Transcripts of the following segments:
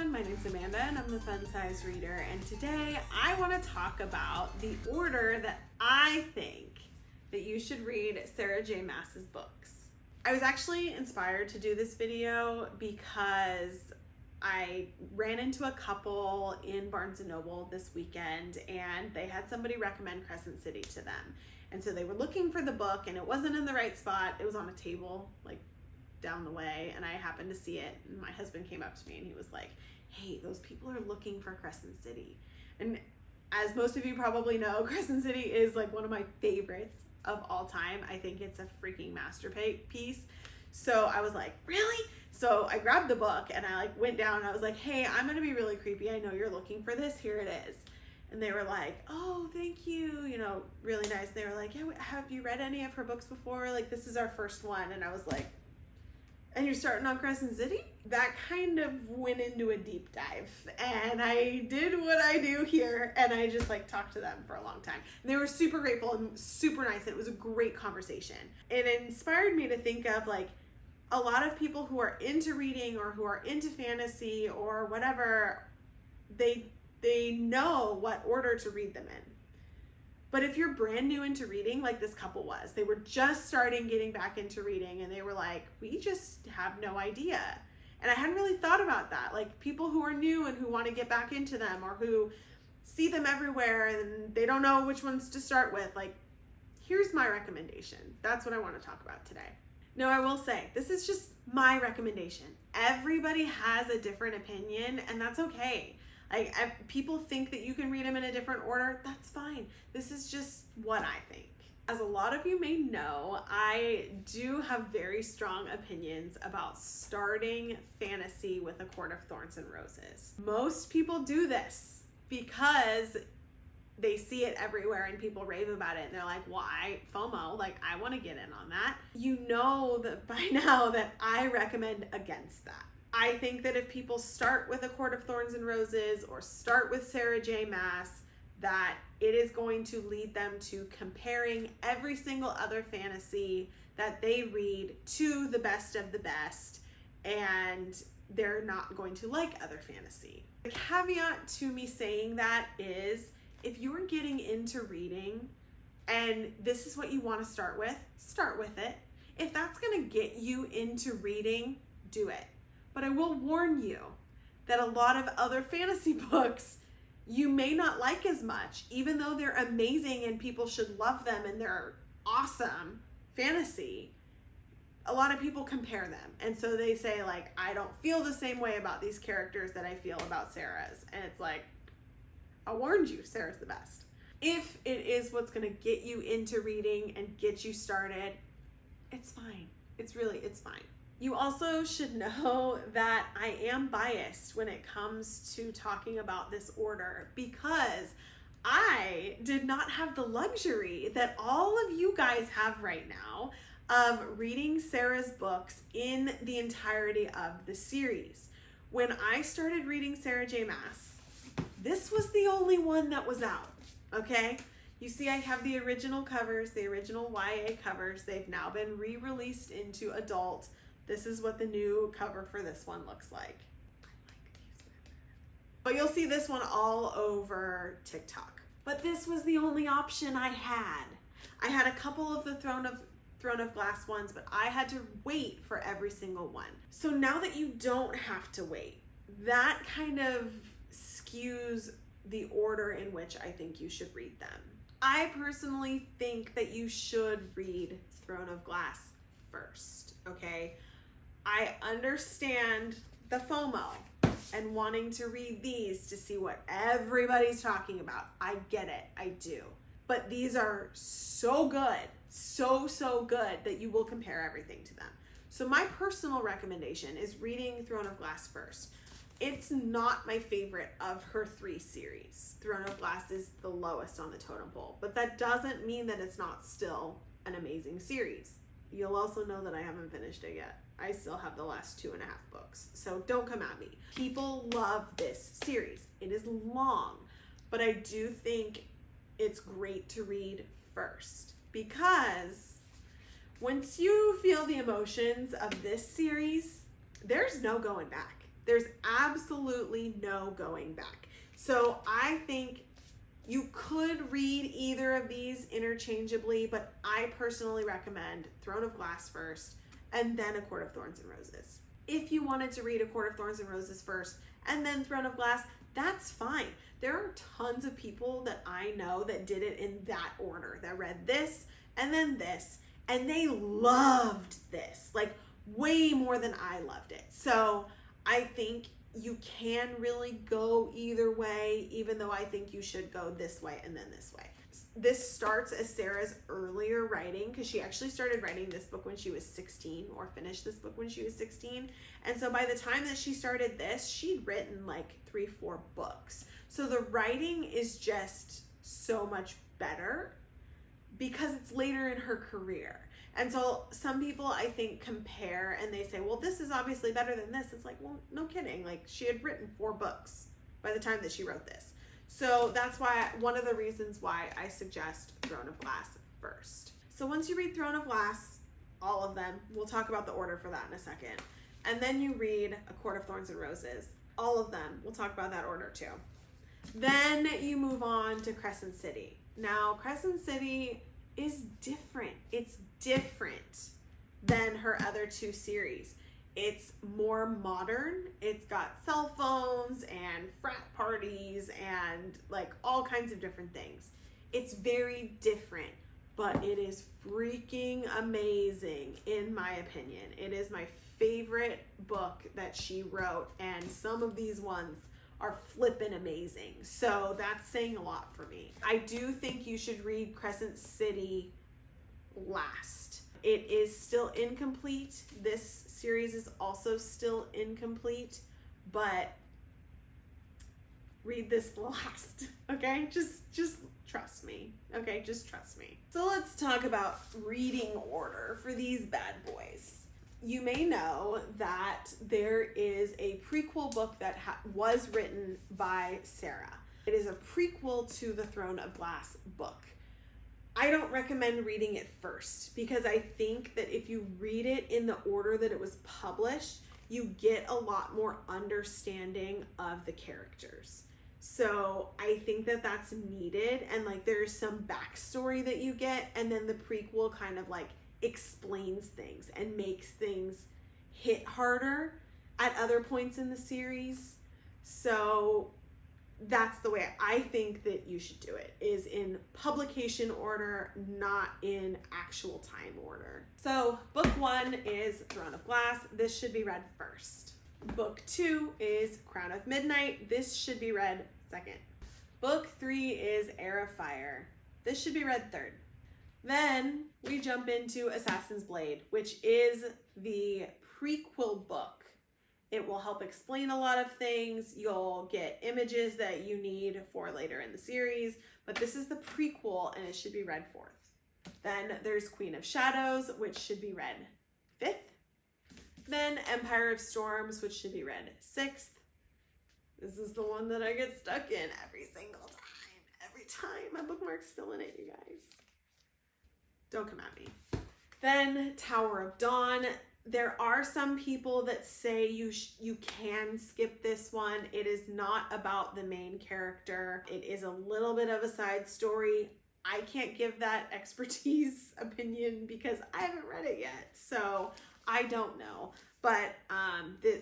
everyone, my name's Amanda and I'm the Fun Size Reader, and today I want to talk about the order that I think that you should read Sarah J. Maas's books. I was actually inspired to do this video because I ran into a couple in Barnes & Noble this weekend and they had somebody recommend Crescent City to them. And so they were looking for the book and it wasn't in the right spot. It was on a table like down the way and I happened to see it, and my husband came up to me and he was like, hey, those people are looking for Crescent City. And as most of you probably know, Crescent City is like one of my favorites of all time. I think it's a freaking masterpiece. So I was like, really? So I grabbed the book and I went down and I was like, hey, I'm gonna be really creepy. I know you're looking for this, here it is. And they were like, oh, thank you, really nice. They were like, yeah, have you read any of her books before? Like, this is our first one. And I was like, and you're starting on Crescent City? That kind of went into a deep dive. And I did what I do here, and I just talked to them for a long time. And they were super grateful and super nice. And it was a great conversation. It inspired me to think of a lot of people who are into reading or who are into fantasy or whatever, they know what order to read them in. But if you're brand new into reading, like this couple was, they were just starting getting back into reading and they were like, we just have no idea. And I hadn't really thought about that. Like people who are new and who want to get back into them or who see them everywhere and they don't know which ones to start with. Here's my recommendation. That's what I want to talk about today. Now, I will say, this is just my recommendation. Everybody has a different opinion and that's okay. People think that you can read them in a different order. That's fine. This is just what I think. As a lot of you may know, I do have very strong opinions about starting fantasy with A Court of Thorns and Roses. Most people do this because they see it everywhere and people rave about it and they're like, why? FOMO, I want to get in on that. You know that by now that I recommend against that. I think that if people start with A Court of Thorns and Roses or start with Sarah J. Maas, that it is going to lead them to comparing every single other fantasy that they read to the best of the best, and they're not going to like other fantasy. The caveat to me saying that is, if you are getting into reading and this is what you want to start with it. If that's going to get you into reading, do it. But I will warn you that a lot of other fantasy books you may not like as much, even though they're amazing and people should love them and they're awesome fantasy. A lot of people compare them. And so they say I don't feel the same way about these characters that I feel about Sarah's. And it's I warned you, Sarah's the best. If it is what's going to get you into reading and get you started, it's fine. It's fine. You also should know that I am biased when it comes to talking about this order because I did not have the luxury that all of you guys have right now of reading Sarah's books in the entirety of the series. When I started reading Sarah J. Maas, this was the only one that was out, okay? You see, I have the original covers, the original YA covers. They've now been re-released into adult. This is what the new cover for this one looks like. But you'll see this one all over TikTok. But this was the only option I had. I had a couple of the Throne of Glass ones, but I had to wait for every single one. So now that you don't have to wait, that kind of skews the order in which I think you should read them. I personally think that you should read Throne of Glass first, okay? I understand the FOMO and wanting to read these to see what everybody's talking about. I get it, I do. But these are so good, so good that you will compare everything to them. So my personal recommendation is reading Throne of Glass first. It's not my favorite of her 3 series. Throne of Glass is the lowest on the totem pole, but that doesn't mean that it's not still an amazing series. You'll also know that I haven't finished it yet. I still have the last 2.5 books, so don't come at me. People love this series. It is long, but I do think it's great to read first because once you feel the emotions of this series, there's no going back. There's absolutely no going back. So I think you could read either of these interchangeably, but I personally recommend Throne of Glass first and then A Court of Thorns and Roses. If you wanted to read A Court of Thorns and Roses first and then Throne of Glass, that's fine. There are tons of people that I know that did it in that order, that read this and then this, and they loved this, like way more than I loved it. So I think you can really go either way, even though I think you should go this way and then this way. This starts as Sarah's earlier writing, because she actually started writing this book when she was 16, or finished this book when she was 16. And so by the time that she started this, she'd written like 3-4 books. So the writing is just so much better because it's later in her career. And so some people, I think, compare and they say, well, this is obviously better than this. It's like, well, no kidding. Like, she had written 4 books by the time that she wrote this. So that's why, one of the reasons why I suggest Throne of Glass first. So once you read Throne of Glass, all of them, we'll talk about the order for that in a second. And then you read A Court of Thorns and Roses, all of them. We'll talk about that order too. Then you move on to Crescent City. Now, Crescent City is different. It's different than her other 2 series. It's more modern. It's got cell phones and frat parties and like all kinds of different things. It's very different, but it is freaking amazing in my opinion. It is my favorite book that she wrote, and some of these ones are flippin' amazing. So that's saying a lot for me. I do think you should read Crescent City last. It is still incomplete. This series is also still incomplete, but read this last, okay? Just trust me, okay? Just trust me. So let's talk about reading order for these bad boys. You may know that there is a prequel book that was written by Sarah. It is a prequel to the Throne of Glass book. I don't recommend reading it first because I think that if you read it in the order that it was published, you get a lot more understanding of the characters. So I think that that's needed, and like there's some backstory that you get, and then the prequel kind of like explains things and makes things hit harder at other points in the series. So that's the way I think that you should do it, is in publication order, not in actual time order. So book 1 is Throne of Glass. This should be read first. Book 2 is Crown of Midnight. This should be read second. Book 3 is Heir of Fire. This should be read third. Then we jump into Assassin's Blade, which is the prequel book. It will help explain a lot of things. You'll get images that you need for later in the series, but this is the prequel and it should be read fourth. Then there's Queen of Shadows, which should be read fifth. Then Empire of Storms, which should be read sixth. This is the one that I get stuck in every single time. Every time. My bookmark's still in it, you guys. Don't come at me. Then Tower of Dawn. There are some people that say you can skip this one. It is not about the main character. It is a little bit of a side story. I can't give that expertise opinion because I haven't read it yet, so I don't know. But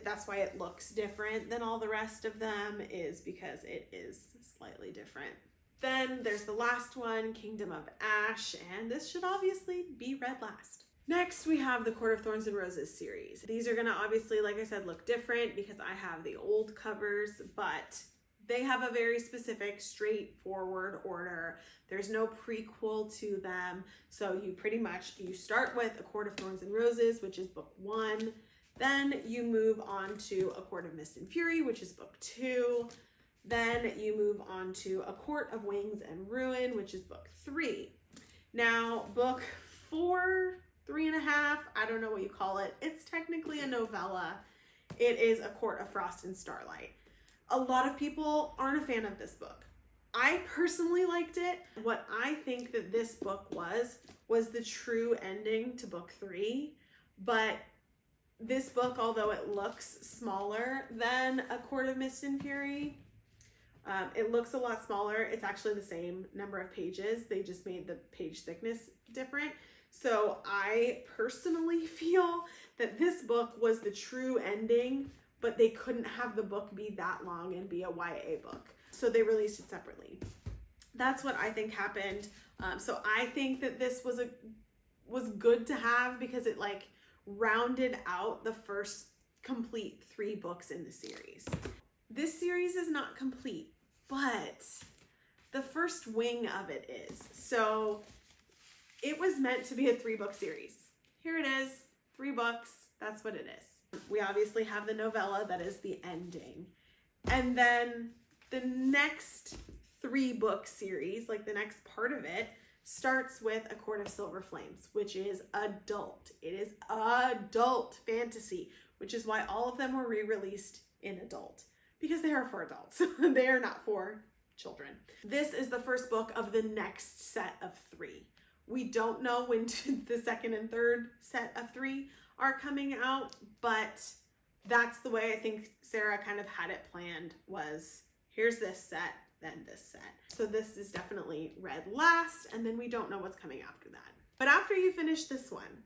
that's why it looks different than all the rest of them, is because it is slightly different. Then there's the last one, Kingdom of Ash, and this should obviously be read last. Next, we have the Court of Thorns and Roses series. These are gonna obviously, like I said, look different because I have the old covers, but they have a very specific, straightforward order. There's no prequel to them. So you start with A Court of Thorns and Roses, which is book 1. Then you move on to A Court of Mist and Fury, which is book 2. Then you move on to A Court of Wings and Ruin, which is book 3. Now, book 4, 3.5, I don't know what you call it. It's technically a novella. It is A Court of Frost and Starlight. A lot of people aren't a fan of this book. I personally liked it. What I think that this book was the true ending to book 3, but This book, although it looks smaller than A Court of Mist and Fury, it looks a lot smaller. It's actually the same number of pages. They just made the page thickness different. So I personally feel that this book was the true ending, but they couldn't have the book be that long and be a YA book. So they released it separately. That's what I think happened. So I think that this was good to have because it like rounded out the first complete 3 books in the series. This series is not complete, but the first wing of it is. So it was meant to be a 3-book series. Here it is, 3 books, that's what it is. We obviously have the novella that is the ending. And then the next 3-book series, like the next part of it, starts with A Court of Silver Flames, which is adult. It is adult fantasy, which is why all of them were re-released in adult, because they are for adults. They are not for children. This is the first book of the next set of 3. We don't know when the second and third set of 3 are coming out, but that's the way I think Sarah kind of had it planned, was here's this set, then this set. So this is definitely read last, and then we don't know what's coming after that. But after you finish this one,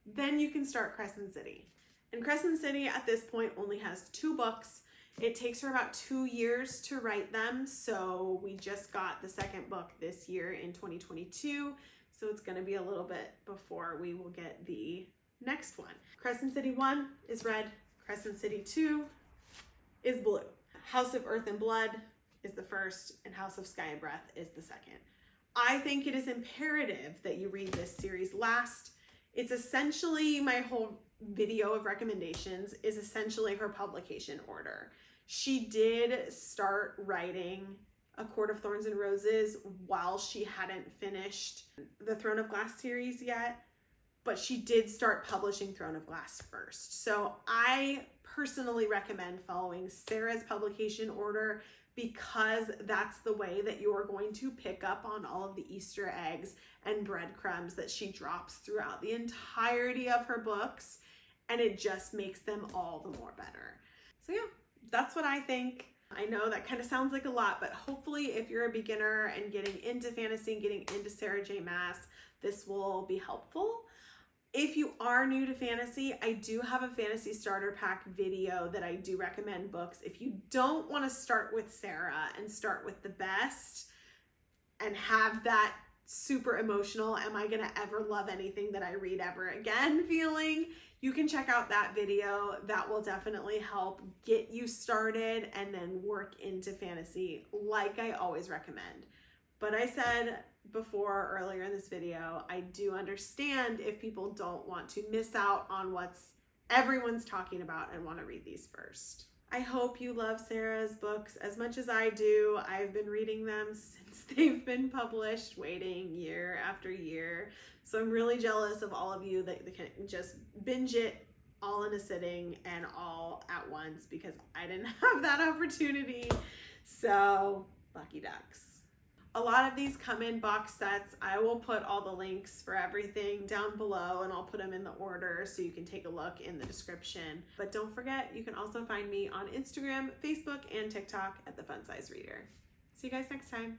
then you can start Crescent City. And Crescent City at this point only has 2 books. It takes her about 2 years to write them, so we just got the second book this year in 2022, so it's going to be a little bit before we will get the next one. Crescent City 1 is red, Crescent City 2 is blue. House of Earth and Blood is the first, and House of Sky and Breath is the second. I think it is imperative that you read this series last. It's essentially, my whole video of recommendations is essentially her publication order. She did start writing A Court of Thorns and Roses while she hadn't finished the Throne of Glass series yet, but she did start publishing Throne of Glass first. So I personally recommend following Sarah's publication order, because that's the way that you're going to pick up on all of the Easter eggs and breadcrumbs that she drops throughout the entirety of her books, and it just makes them all the more better. So yeah, that's what I think. I know that kind of sounds like a lot, but hopefully if you're a beginner and getting into fantasy and getting into Sarah J. Maas, this will be helpful. If you are new to fantasy, I do have a fantasy starter pack video that I do recommend books. If you don't want to start with Sarah and start with the best and have that super emotional, am I gonna ever love anything that I read ever again feeling, you can check out that video. That will definitely help get you started and then work into fantasy like I always recommend. But I said before earlier in this video, I do understand if people don't want to miss out on what's everyone's talking about and want to read these first. I hope you love Sarah's books as much as I do. I've been reading them since they've been published, waiting year after year. So I'm really jealous of all of you that can just binge it all in a sitting and all at once, because I didn't have that opportunity. So lucky ducks. A lot of these come in box sets. I will put all the links for everything down below, and I'll put them in the order so you can take a look in the description. But don't forget, you can also find me on Instagram, Facebook, and TikTok at The Fun Size Reader. See you guys next time.